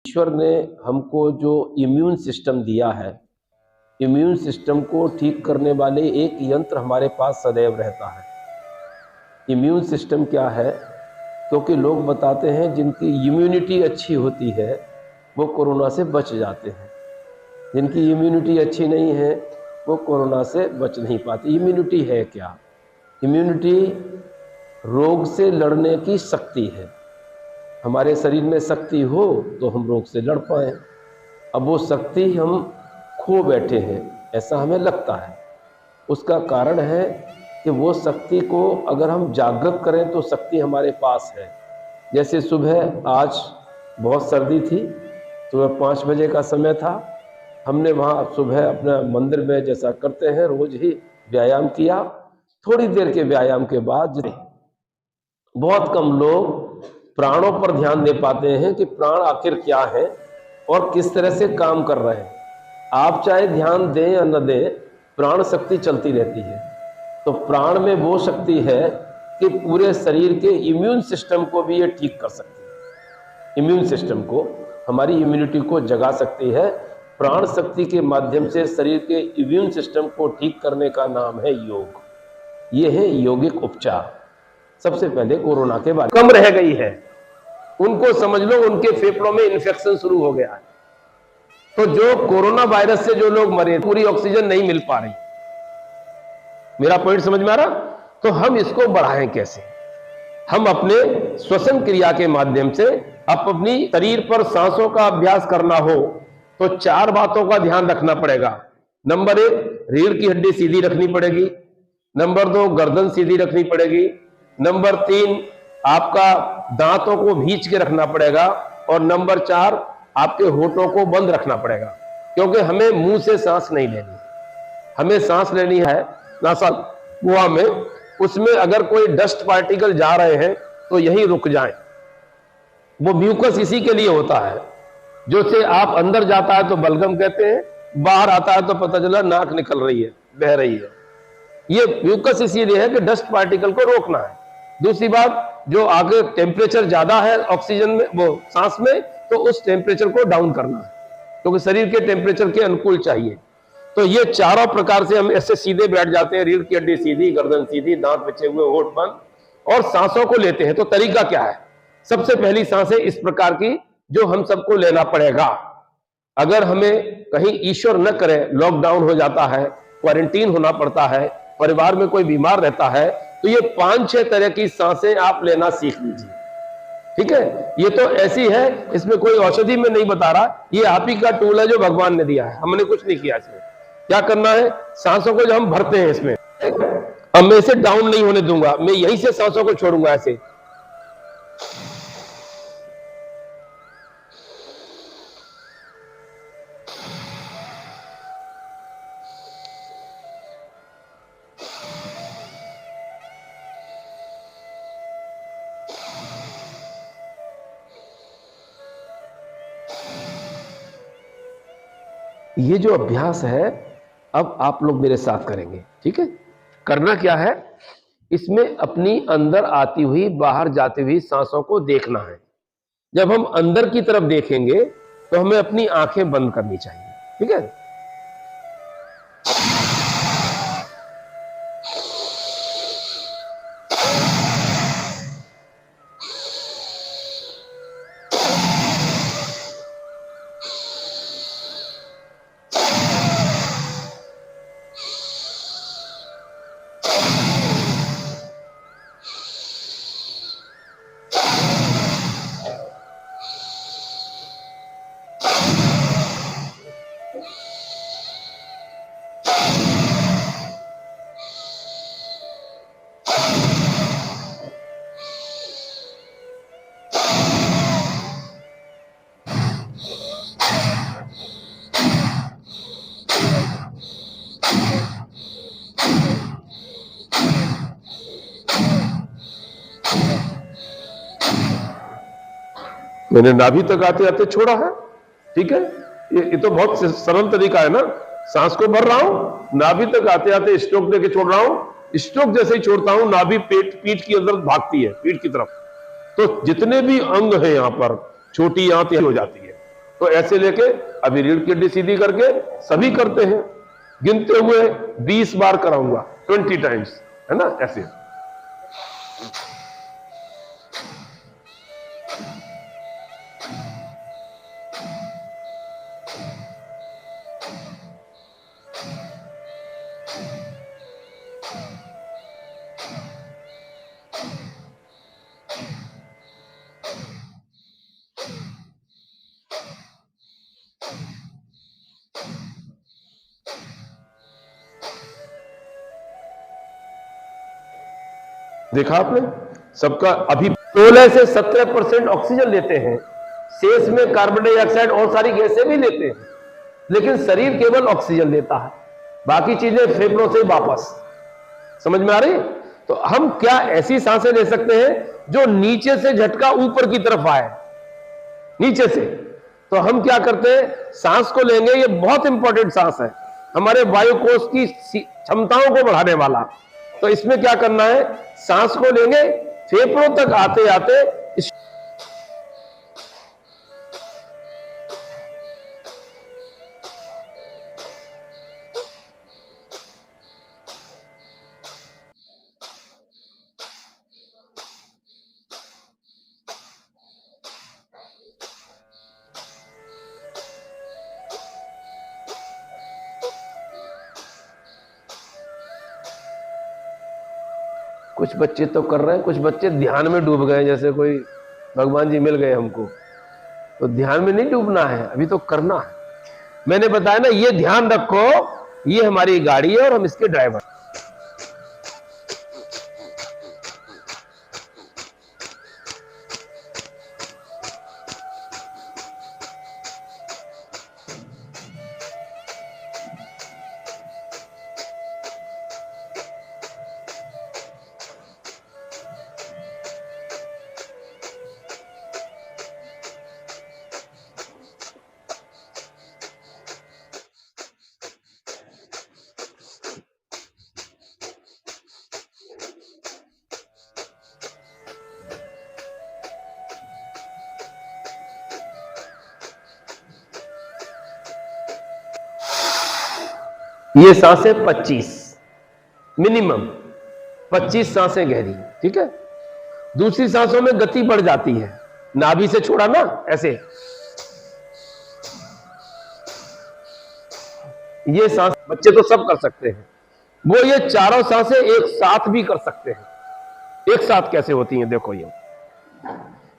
ईश्वर ने हमको जो इम्यून सिस्टम दिया है, इम्यून सिस्टम को ठीक करने वाले एक यंत्र हमारे पास सदैव रहता है। इम्यून सिस्टम क्या है? क्योंकि लोग बताते हैं जिनकी इम्यूनिटी अच्छी होती है वो कोरोना से बच जाते हैं, जिनकी इम्यूनिटी अच्छी नहीं है वो कोरोना से बच नहीं पाते। इम्यूनिटी है क्या? इम्यूनिटी रोग से लड़ने की शक्ति है। हमारे शरीर में शक्ति हो तो हम रोग से लड़ पाएं। अब वो शक्ति हम खो बैठे हैं ऐसा हमें लगता है। उसका कारण है कि वो शक्ति को अगर हम जागृत करें तो शक्ति हमारे पास है। जैसे सुबह आज बहुत सर्दी थी, सुबह 5 बजे का समय था, हमने वहाँ सुबह अपना मंदिर में जैसा करते हैं रोज ही व्यायाम किया। थोड़ी देर के व्यायाम के बाद बहुत कम लोग प्राणों पर ध्यान दे पाते हैं कि प्राण आखिर क्या है और किस तरह से काम कर रहे हैं। आप चाहे ध्यान दें या न दें, प्राण शक्ति चलती रहती है। तो प्राण में वो शक्ति है कि पूरे शरीर के इम्यून सिस्टम को भी ये ठीक कर सकती है। इम्यून सिस्टम को, हमारी इम्यूनिटी को जगा सकती है। प्राण शक्ति के माध्यम से शरीर के इम्यून सिस्टम को ठीक करने का नाम है योग। ये है यौगिक उपचार। सबसे पहले कोरोना के बारे में कम रह गई है, उनको समझ लो उनके फेफड़ों में इन्फेक्शन शुरू हो गया है। तो जो कोरोना वायरस से जो लोग मरे, पूरी ऑक्सीजन नहीं मिल पा रही। मेरा पॉइंट समझ में आ रहा? तो हम इसको बढ़ाएं कैसे? हम अपने श्वसन क्रिया के माध्यम से अपनी शरीर पर सांसों का अभ्यास करना हो तो 4 बातों का ध्यान रखना पड़ेगा। नंबर 1, रीढ़ की हड्डी सीधी रखनी पड़ेगी। नंबर 2, गर्दन सीधी रखनी पड़ेगी। नंबर 3, आपका दांतों को भींच के रखना पड़ेगा। और नंबर 4, आपके होठों को बंद रखना पड़ेगा, क्योंकि हमें मुंह से सांस नहीं लेनी। हमें सांस लेनी है नासागुआ में, उसमें अगर कोई डस्ट पार्टिकल जा रहे हैं तो यही रुक जाएं। वो म्यूकस इसी के लिए होता है, जो से आप अंदर जाता है तो बलगम कहते हैं, बाहर आता है तो पता चला नाक निकल रही है, बह रही है। ये म्यूकस इसीलिए है कि डस्ट पार्टिकल को रोकना है। दूसरी बात, जो आगे टेम्परेचर ज्यादा है ऑक्सीजन में, वो सांस में, तो उस टेम्परेचर को डाउन करना है, क्योंकि शरीर के टेम्परेचर के अनुकूल चाहिए। तो ये चारों प्रकार से हम ऐसे सीधे बैठ जाते हैं, रीढ़ की हड्डी सीधी, गर्दन सीधी, दांत बचे हुए, होठ बंद, और सांसों को लेते हैं। तो तरीका क्या है? सबसे पहली सांसें इस प्रकार की जो हम सबको लेना पड़ेगा। अगर हमें कहीं ईश्वर न करे लॉकडाउन हो जाता है, क्वारंटीन होना पड़ता है, परिवार में कोई बीमार रहता है, तो ये 5-6 तरह की सांसें आप लेना सीख लीजिए। ठीक है? ये तो ऐसी है, इसमें कोई औषधि में नहीं बता रहा, ये आप ही का टूल है जो भगवान ने दिया है, हमने कुछ नहीं किया इसमें। क्या करना है? सांसों को जो हम भरते हैं इसमें, अब मैं इसे डाउन नहीं होने दूंगा, मैं यहीं से सांसों को छोड़ूंगा ऐसे। ये जो अभ्यास है अब आप लोग मेरे साथ करेंगे। ठीक है? करना क्या है? इसमें अपनी अंदर आती हुई, बाहर जाती हुई सांसों को देखना है। जब हम अंदर की तरफ देखेंगे तो हमें अपनी आंखें बंद करनी चाहिए। ठीक है? मैंने नाभि तक आते आते छोड़ा है, ठीक है। ये तो बहुत सरल तरीका है ना। सांस को भर रहा हूं, नाभि तक आते आते स्ट्रोक देके छोड़ रहा हूं। स्ट्रोक जैसे ही छोड़ता हूं, नाभि पीठ की अंदर भागती है, पीठ की तरफ। तो जितने भी अंग है यहां पर, छोटी आंत हो जाती है। तो ऐसे लेके अभी रीढ़ की हड्डी सीधी करके सभी करते हैं, गिनते हुए 20 बार कराऊंगा, 20 टाइम्स, है ना, ऐसे। देखा आपने सबका। अभी 16 से 17% ऑक्सीजन लेते हैं, शेष में कार्बन डाइऑक्साइड और सारी गैसें भी लेते हैं, लेकिन शरीर केवल ऑक्सीजन लेता है, बाकी चीजें फेफड़ों से वापस। समझ में आ रही? तो हम क्या ऐसी सांसें ले सकते हैं जो नीचे से झटका ऊपर की तरफ आए, नीचे से। तो हम क्या करते हैं, सांस को लेंगे, ये बहुत इंपॉर्टेंट सांस है, हमारे वायुकोश की क्षमताओं को बढ़ाने वाला। तो इसमें क्या करना है, सांस को लेंगे, फेफड़ों तक आते आते कुछ बच्चे तो कर रहे हैं, कुछ बच्चे ध्यान में डूब गए, जैसे कोई भगवान जी मिल गए हमको। तो ध्यान में नहीं डूबना है, अभी तो करना है। मैंने बताया ना, ये ध्यान रखो, ये हमारी गाड़ी है और हम इसके ड्राइवर। ये सांसें 25 मिनिमम, 25 सांसें गहरी, ठीक है। दूसरी सांसों में गति बढ़ जाती है, नाभि से छोड़ा ना, ऐसे। ये सांस बच्चे तो सब कर सकते हैं, वो ये चारों सांसें एक साथ भी कर सकते हैं। एक साथ कैसे होती हैं, देखो। ये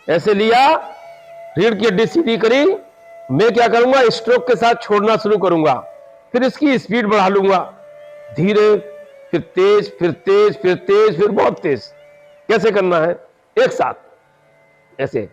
ऐसे लिया, रीढ़ की हड्डी सीधी करी, मैं क्या करूंगा, स्ट्रोक के साथ छोड़ना शुरू करूंगा, फिर इसकी स्पीड बढ़ा लूंगा, धीरे, फिर तेज, फिर तेज, फिर तेज, फिर बहुत तेज। कैसे करना है, एक साथ ऐसे।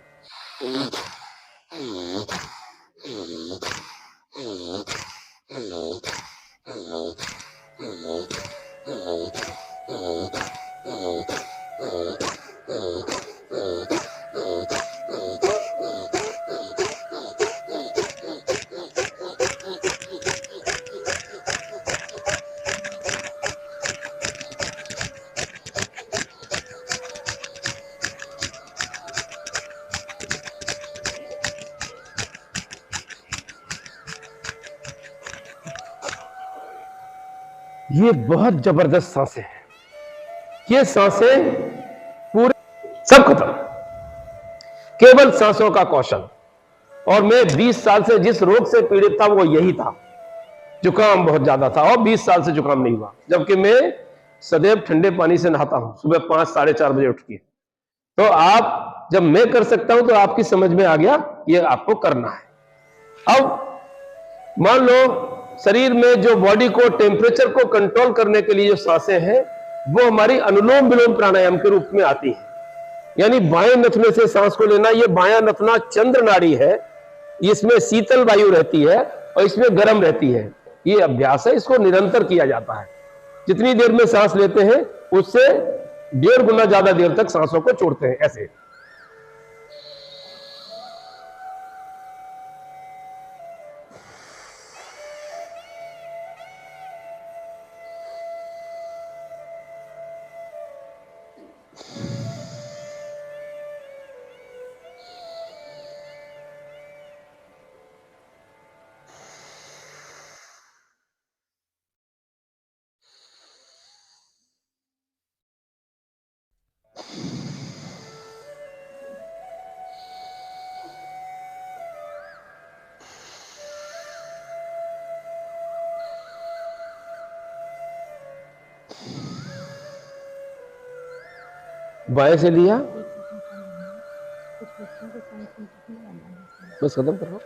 ये बहुत जबरदस्त सांसें हैं। ये सांसें पूरे सब खत्म, केवल सांसों का कौशल। और मैं 20 साल से जिस रोग से पीड़ित था वो यही था, जुकाम बहुत ज्यादा था, और 20 साल से जुकाम नहीं हुआ, जबकि मैं सदैव ठंडे पानी से नहाता हूं, सुबह 5 साढ़े 4 बजे उठ के। तो आप, जब मैं कर सकता हूं तो आपकी समझ में आ गया ये आपको करना है। अब मान लो शरीर में जो बॉडी को टेम्परेचर को कंट्रोल करने के लिए जो सांसें हैं, वो हमारी अनुलोम विलोम प्राणायाम के रूप में आती है। यानी बाएं नथुने से सांस को लेना। ये बायां नथुना चंद्र नाड़ी है, इसमें शीतल वायु रहती है और इसमें गर्म रहती है। ये अभ्यास है, इसको निरंतर किया जाता है। जितनी देर में सांस लेते हैं उससे 1.5 गुना ज्यादा देर तक सांसों को छोड़ते हैं, ऐसे। बाएं से लिया, कुछ बच्चों को साइंस में कितना बनाना है। बस खत्म करो।